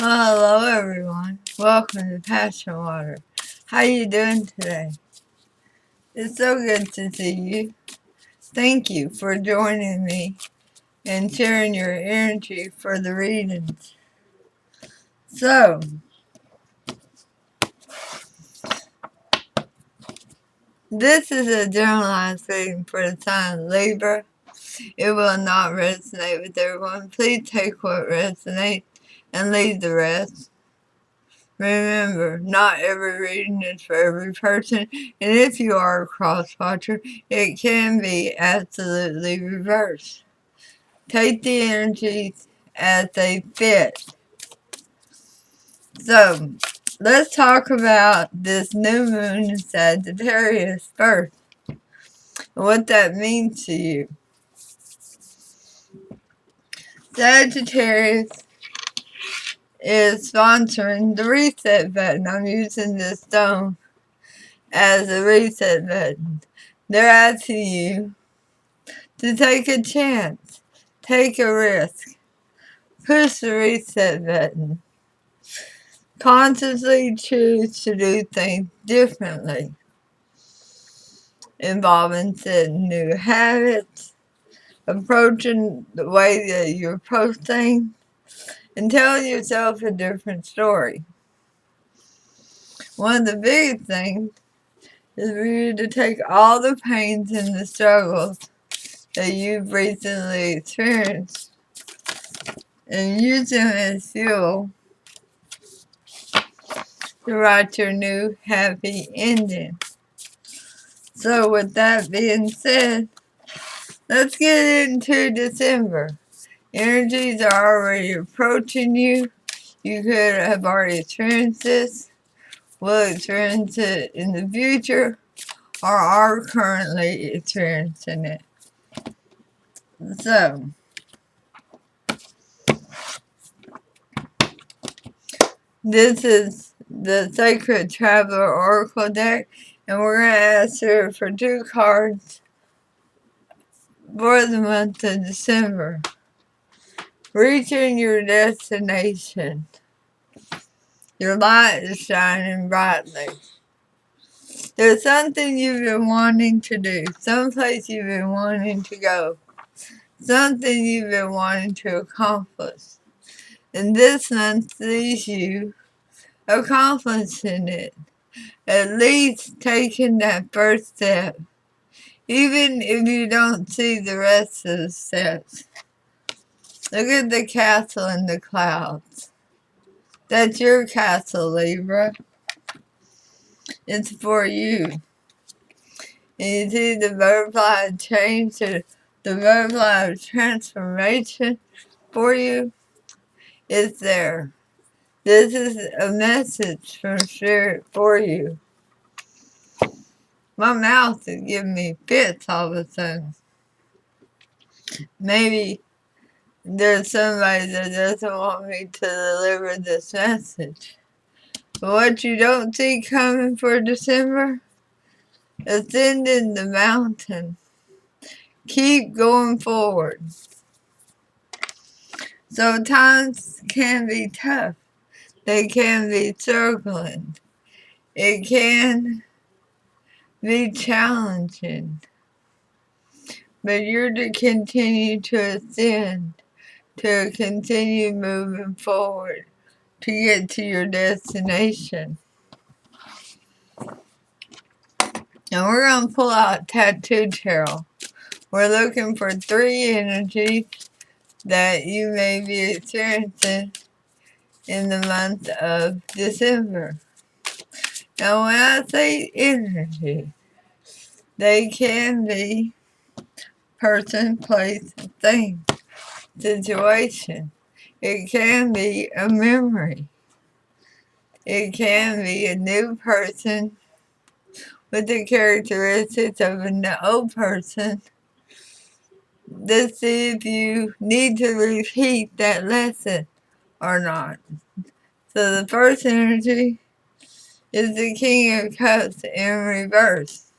Well, hello everyone. Welcome to PassionWater. How you doing today? It's so good to see you. Thank you for joining me and sharing your energy for the readings. So, this is a generalized reading for the sign of Libra. It will not resonate with everyone. Please take what resonates and leave the rest. Remember, not every reading is for every person, and if you are a cross-watcher, it can be absolutely reversed. Take the energies as they fit. So, let's talk about this new moon in Sagittarius first, and what that means to you. Sagittarius is sponsoring the reset button. I'm using this stone as a reset button. They're asking you to take a chance, take a risk, push the reset button, consciously choose to do things differently, involving setting new habits, approaching the way that you approach things, and telling yourself a different story. One of the biggest things is for you to take all the pains and the struggles that you've recently experienced and use them as fuel to write your new happy ending. So with that being said, let's get into December. Energies are already approaching you. You could have already experienced this, will experience it in the future, or are currently experiencing it. So, this is the Sacred Traveler Oracle deck, and we're going to ask her for 2 cards for the month of December. Reaching your destination. Your light is shining brightly. There's something you've been wanting to do, someplace you've been wanting to go, something you've been wanting to accomplish. And this month sees you accomplishing it, at least taking that first step, even if you don't see the rest of the steps. Look at the castle in the clouds. That's your castle, Libra. It's for you. And you see the butterfly change to the butterfly of transformation for you. It's there. This is a message from Spirit for you. My mouth is giving me fits all of a sudden. Maybe there's somebody that doesn't want me to deliver this message. But what you don't see coming for December, ascending the mountain. Keep going forward. So times can be tough. They can be struggling. It can be challenging. But you're to continue to ascend, to continue moving forward, to get to your destination. And we're going to pull out Tattoo Tarot. We're looking for 3 energies that you may be experiencing in the month of December. Now, when I say energy, they can be person, place, thing, situation. It can be a memory. It can be a new person with the characteristics of an old person. Let's see if you need to repeat that lesson or not. So the first energy is the King of Cups in reverse.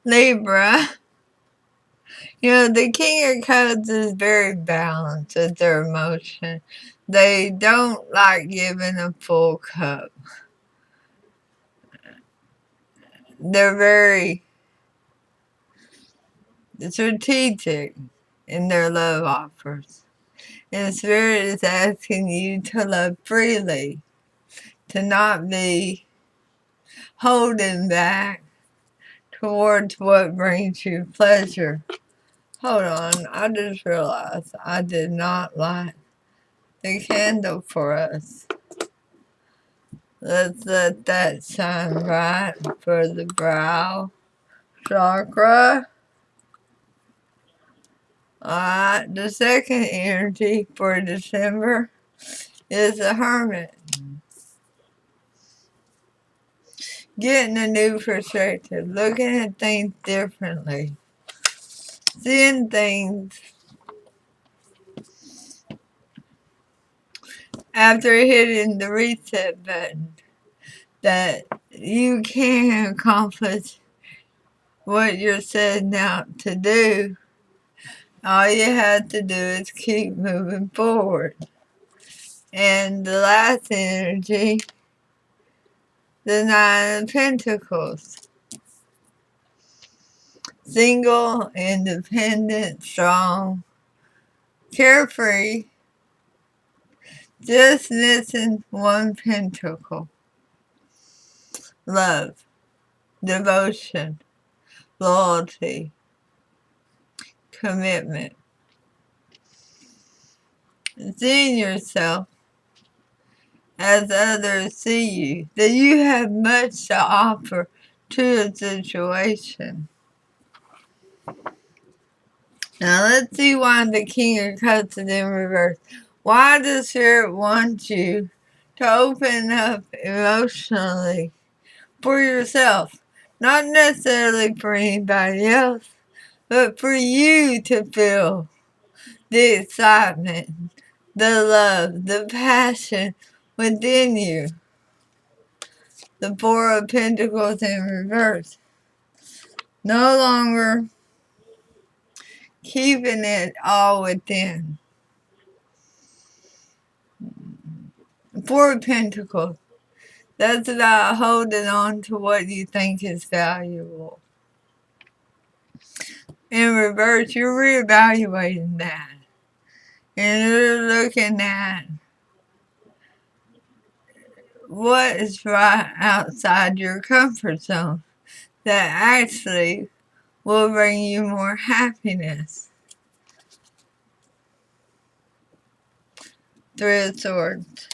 Libra, You know, the King of Cups is very balanced with their emotion. They don't like giving a full cup. They're very strategic in their love offers. And Spirit is asking you to love freely, to not be holding back towards what brings you pleasure. Hold on, I just realized I did not light the candle for us. Let's let that shine bright for the brow chakra. Alright, the second energy for December is the Hermit. Getting a new perspective, looking at things differently, seeing things after hitting the reset button that you can accomplish what you're setting out to do. All you have to do is keep moving forward. And the last energy, the Nine of Pentacles. Single, independent, strong, carefree, just missing one pentacle. Love, devotion, loyalty, commitment. Seeing yourself as others see you, that you have much to offer to a situation. Now let's see why the King of Cups is in reverse. Why does Spirit want you to open up emotionally for yourself? Not necessarily for anybody else, but for you to feel the excitement, the love, the passion within you. The Four of Pentacles in reverse. No longer keeping it all within. Four of Pentacles. That's about holding on to what you think is valuable. In reverse, you're reevaluating that. And you're looking at what is right outside your comfort zone that actually will bring you more happiness. Three of Swords.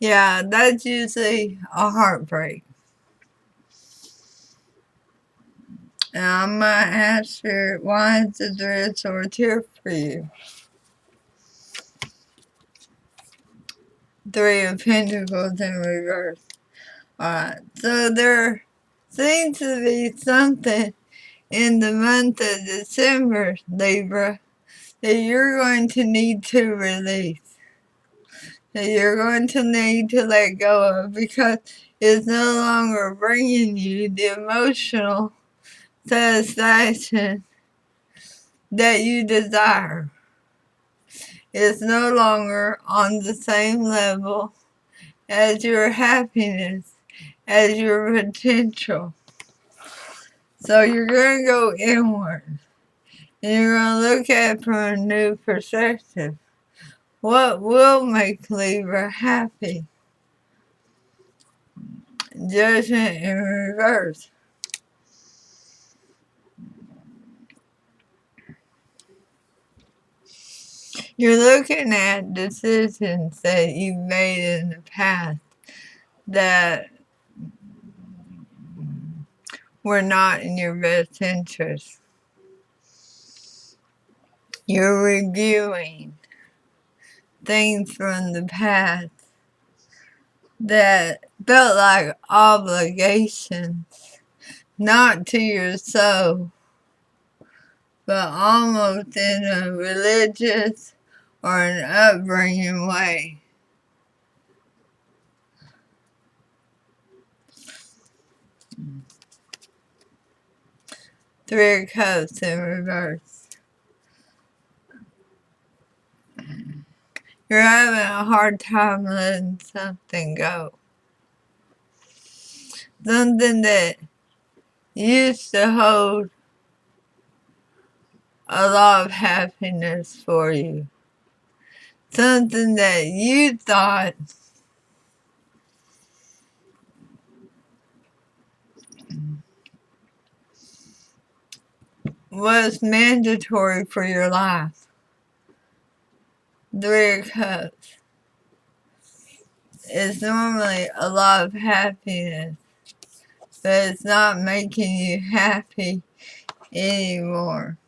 Yeah, that's usually a heartbreak. And I might ask her, why is the Three of Swords here for you? Three of Pentacles in reverse. Alright, so there seems to be something in the month of December, Libra, that you're going to need to release. That you're going to need to let go of, because it's no longer bringing you the emotional satisfaction that you desire. It's no longer on the same level as your happiness, as your potential. So you're going to go inward, and you're going to look at it from a new perspective. What will make Libra happy? Judgment in reverse. You're looking at decisions that you've made in the past that were not in your best interest. You're reviewing things from the past that felt like obligations, not to your soul, but almost in a religious or an upbringing way. Three of Cups in reverse. You're having a hard time letting something go. Something that used to hold a lot of happiness for you. Something that you thought was mandatory for your life. Three of Cups is normally a lot of happiness, but it's not making you happy anymore.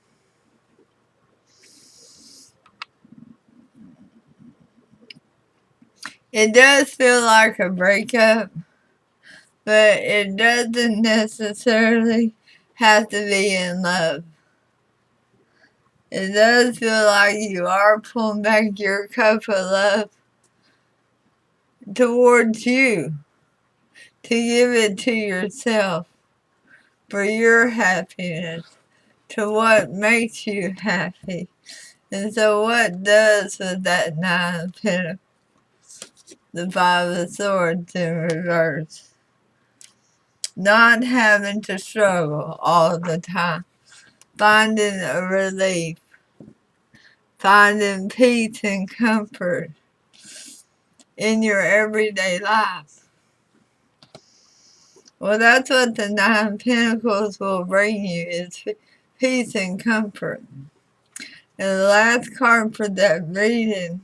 It does feel like a breakup, but it doesn't necessarily have to be in love. It does feel like you are pulling back your cup of love towards you, to give it to yourself for your happiness, to what makes you happy. And so what does with that Nine of Pentacles, the Five of Swords in reverse? Not having to struggle all the time, finding a relief, finding peace and comfort in your everyday life. Well, that's what the Nine of Pentacles will bring you, is peace and comfort. And the last card for that reading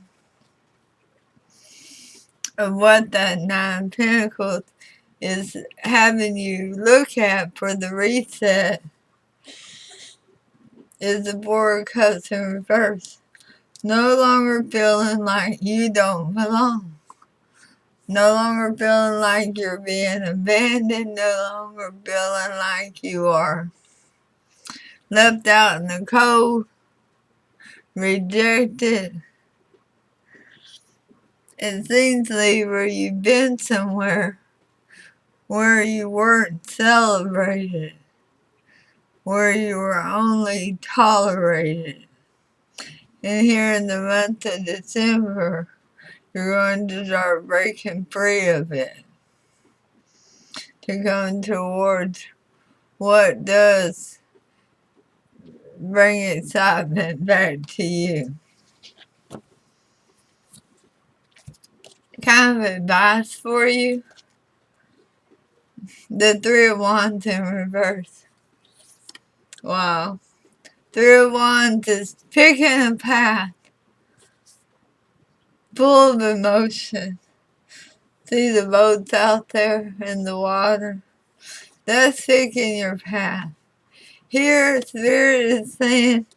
of what that Nine of Pentacles is having you look at for the reset is the Four of Cups in reverse. No longer feeling like you don't belong. No longer feeling like you're being abandoned. No longer feeling like you are left out in the cold, rejected. It seems, Libra, you've been somewhere where you weren't celebrated, where you were only tolerated. And here in the month of December, you're going to start breaking free of it, to come towards what does bring excitement back to you. Kind of advice for you, the Three of Wands in reverse. Wow. Three of Wands is picking a path full of emotion. See the boats out there in the water? That's picking your path. Here, Spirit is saying,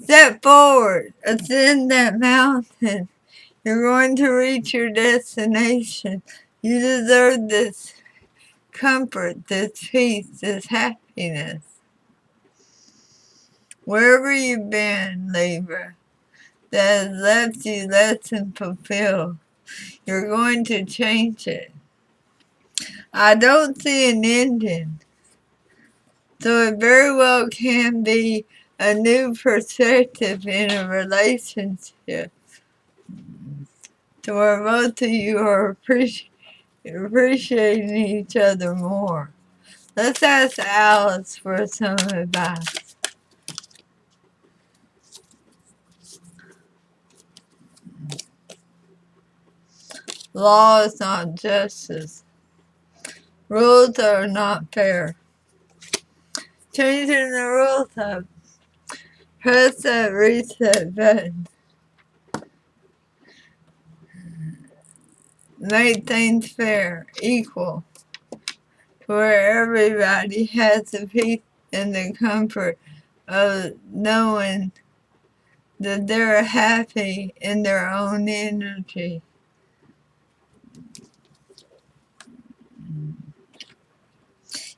step forward, ascend that mountain. You're going to reach your destination. You deserve this comfort, this peace, this happiness. Wherever you've been, Libra, that has left you less than fulfilled, you're going to change it. I don't see an ending. So it very well can be a new perspective in a relationship, to where both of you are appreciating each other more. Let's ask Alice for some advice. Law is not justice. Rules are not fair. Changing the rules up. Press that reset button. Make things fair, equal, where everybody has the peace and the comfort of knowing that they're happy in their own energy.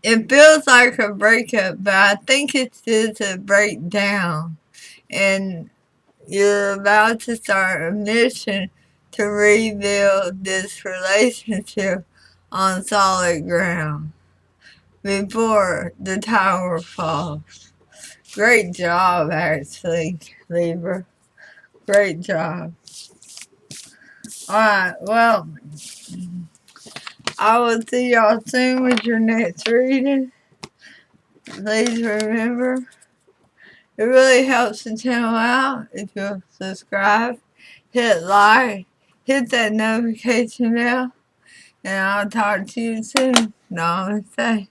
It feels like a breakup, but I think it's just a breakdown. And you're about to start a mission to rebuild this relationship on solid ground. before the tower falls. Great job, actually, Libra. Great job. Alright, well, I will see y'all soon with your next reading. Please remember, it really helps the channel out if you'll subscribe, hit like, hit that notification bell, and I'll talk to you soon. Namaste.